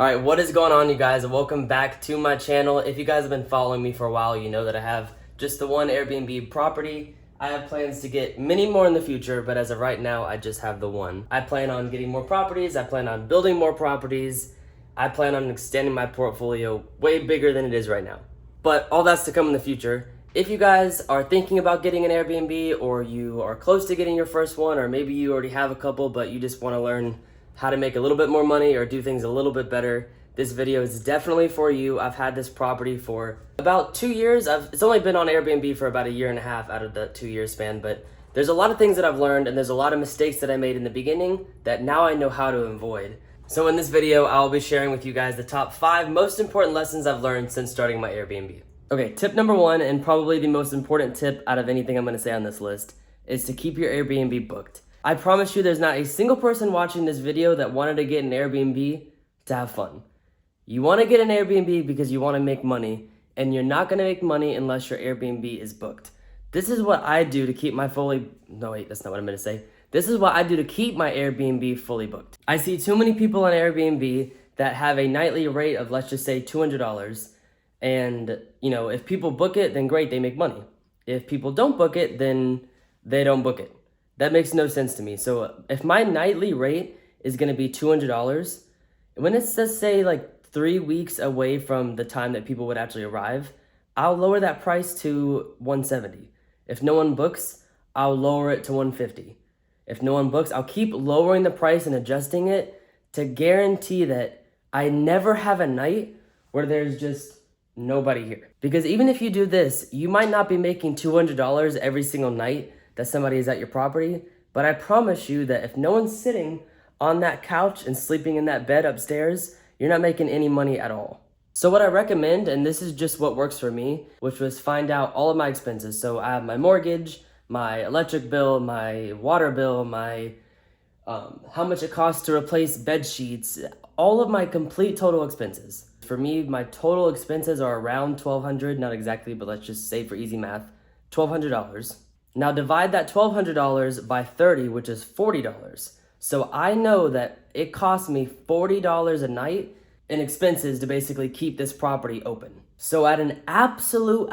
Alright, what is going on, you guys? Welcome back to my channel. If you guys have been following me for a while, you know that I have just the one Airbnb property. I have plans to get many more in the future, but as of right now, I just have the one. I plan on getting more properties. I plan on building more properties. I plan on extending my portfolio way bigger than it is right now. But all that's to come in the future. If you guys are thinking about getting an Airbnb, or you are close to getting your first one, or maybe you already have a couple, but you just want to learn how to make a little bit more money or do things a little bit better, this video is definitely for you. I've had this property for about 2 years. It's only been on Airbnb for about a year and a half out of the 2 year span, but there's a lot of things that I've learned, and there's a lot of mistakes that I made in the beginning that now I know how to avoid. So in this video, I'll be sharing with you guys the top 5 most important lessons I've learned since starting my Airbnb. Okay, tip number 1, and probably the most important tip out of anything I'm gonna say on this list, is to keep your Airbnb booked. I promise you there's not a single person watching this video that wanted to get an Airbnb to have fun. You want to get an Airbnb because you want to make money, and you're not going to make money unless your Airbnb is booked. This is what I do to keep my that's not what I'm going to say. This is what I do to keep my Airbnb fully booked. I see too many people on Airbnb that have a nightly rate of, let's just say, $200. And, if people book it, then great, they make money. If people don't book it, then they don't book it. That makes no sense to me. So if my nightly rate is going to be $200, when it's, let's say, like 3 weeks away from the time that people would actually arrive, I'll lower that price to $170. If no one books, I'll lower it to $150. If no one books, I'll keep lowering the price and adjusting it to guarantee that I never have a night where there's just nobody here. Because even if you do this, you might not be making $200 every single night that somebody is at your property, but I promise you that if no one's sitting on that couch and sleeping in that bed upstairs, you're not making any money at all. So what I recommend, and this is just what works for me, which was find out all of my expenses. So I have my mortgage, my electric bill, my water bill, my how much it costs to replace bed sheets, all of my complete total expenses. For me, my total expenses are around $1,200, not exactly, but let's just say for easy math, $1,200. Now divide that $1,200 by 30, which is $40. So I know that it costs me $40 a night in expenses to basically keep this property open. So at an absolute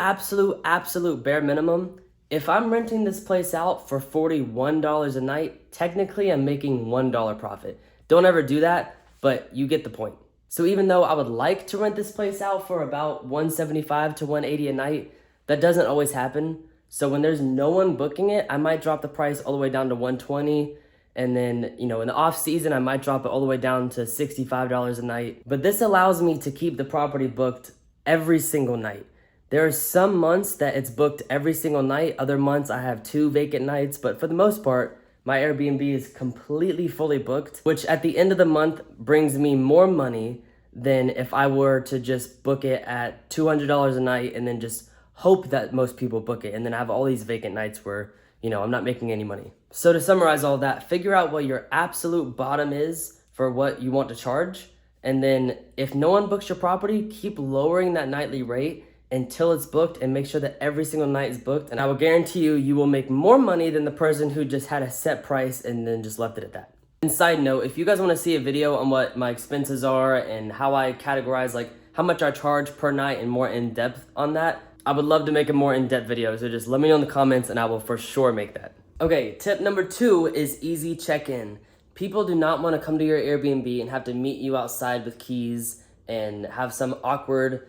bare minimum, if I'm renting this place out for $41 a night, technically I'm making $1 profit. Don't ever do that, but you get the point. So even though I would like to rent this place out for about $175 to $180 a night, that doesn't always happen. So when there's no one booking it, I might drop the price all the way down to $120. And then, in the off season, I might drop it all the way down to $65 a night. But this allows me to keep the property booked every single night. There are some months that it's booked every single night. Other months I have 2 vacant nights. But for the most part, my Airbnb is completely fully booked, which at the end of the month brings me more money than if I were to just book it at $200 a night and then just hope that most people book it, and then I have all these vacant nights where, I'm not making any money. So to summarize all that, figure out what your absolute bottom is for what you want to charge, and then if no one books your property, keep lowering that nightly rate until it's booked, and make sure that every single night is booked, and I will guarantee you, you will make more money than the person who just had a set price and then just left it at that. And side note, if you guys want to see a video on what my expenses are and how I categorize, like how much I charge per night and more in depth on that, I would love to make a more in-depth video, so just let me know in the comments and I will for sure make that. Okay, tip number 2 is easy check-in. People do not want to come to your Airbnb and have to meet you outside with keys and have some awkward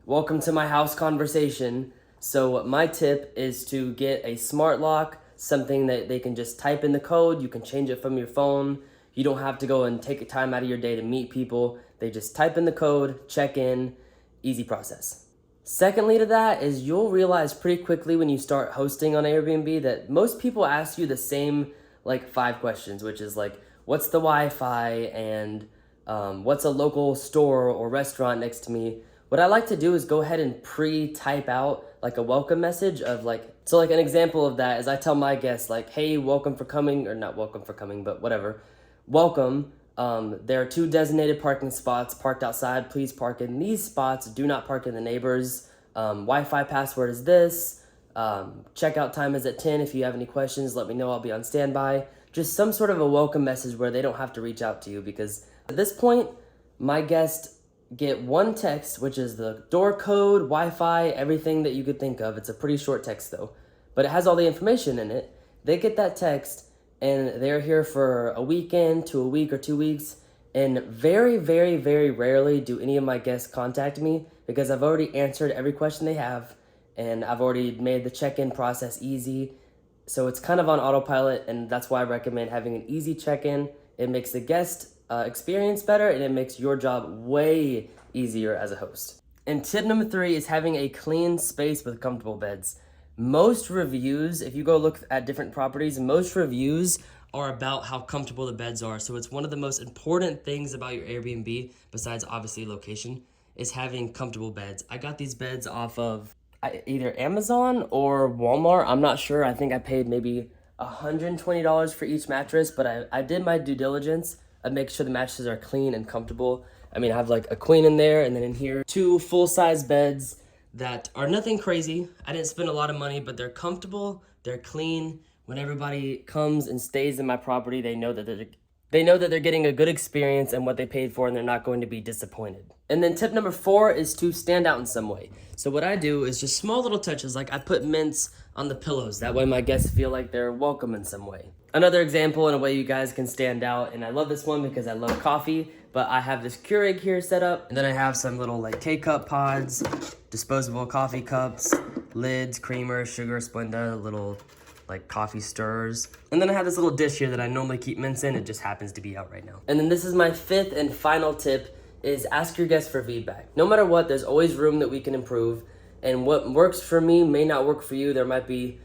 welcome to my house conversation. So my tip is to get a smart lock, something that they can just type in the code. You can change it from your phone. You don't have to go and take a time out of your day to meet people. They just type in the code, check in, easy process. Secondly to that is you'll realize pretty quickly when you start hosting on Airbnb that most people ask you the same 5 questions, which is what's the Wi-Fi and what's a local store or restaurant next to me. What I like to do is go ahead and pre-type out a welcome message of so an example of that is I tell my guests hey, welcome for coming, or not welcome for coming, but whatever. Welcome. There are 2 designated parking spots parked outside. Please park in these spots. Do not park in the neighbors. Wi-Fi password is this. Checkout time is at 10. If you have any questions, let me know. I'll be on standby. Just some sort of a welcome message where they don't have to reach out to you, because at this point, my guests get one text, which is the door code, Wi-Fi, everything that you could think of. It's a pretty short text though, but it has all the information in it. They get that text and they're here for a weekend to a week or 2 weeks. And very, very, very rarely do any of my guests contact me because I've already answered every question they have and I've already made the check-in process easy. So it's kind of on autopilot, and that's why I recommend having an easy check-in. It makes the guest experience better, and it makes your job way easier as a host. And tip number 3 is having a clean space with comfortable beds. Most reviews, if you go look at different properties, most reviews are about how comfortable the beds are. So it's one of the most important things about your Airbnb, besides obviously location, is having comfortable beds. I got these beds off of either Amazon or Walmart. I'm not sure. I think I paid maybe $120 for each mattress, but I did my due diligence. I make sure the mattresses are clean and comfortable. I mean, I have like a queen in there, and then in here, 2 full-size beds that are nothing crazy. I didn't spend a lot of money, but they're comfortable, they're clean. When everybody comes and stays in my property, they know that they're getting a good experience and what they paid for, and they're not going to be disappointed. And then tip number 4 is to stand out in some way. So what I do is just small little touches, like I put mints on the pillows. That way my guests feel like they're welcome in some way. Another example in a way you guys can stand out, and I love this one because I love coffee, but I have this Keurig here set up, and then I have some little like K-cup pods, disposable coffee cups, lids, creamer, sugar, Splenda, little like coffee stirrers. And then I have this little dish here that I normally keep mints in. It just happens to be out right now. And then this is my 5th and final tip, is ask your guests for feedback. No matter what, there's always room that we can improve. And what works for me may not work for you. There might be,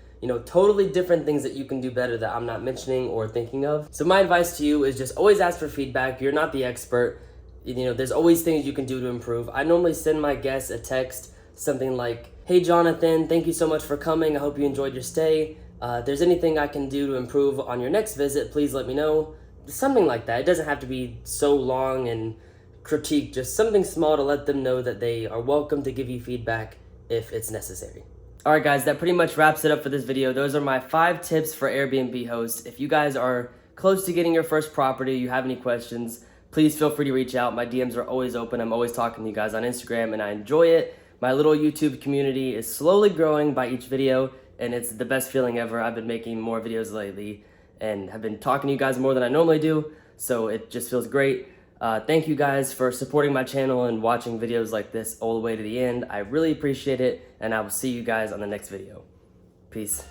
totally different things that you can do better that I'm not mentioning or thinking of. So my advice to you is just always ask for feedback. You're not the expert. There's always things you can do to improve. I normally send my guests a text, something like, "Hey Jonathan, thank you so much for coming. I hope you enjoyed your stay. If there's anything I can do to improve on your next visit, please let me know." Something like that. It doesn't have to be so long and critique, just something small to let them know that they are welcome to give you feedback if it's necessary. All right, guys, that pretty much wraps it up for this video. Those are my 5 tips for Airbnb hosts. If you guys are close to getting your first property, you have any questions, please feel free to reach out. My DMs are always open. I'm always talking to you guys on Instagram, and I enjoy it. My little YouTube community is slowly growing by each video, and it's the best feeling ever. I've been making more videos lately and have been talking to you guys more than I normally do, so it just feels great. Thank you guys for supporting my channel and watching videos like this all the way to the end. I really appreciate it, and I will see you guys on the next video. Peace.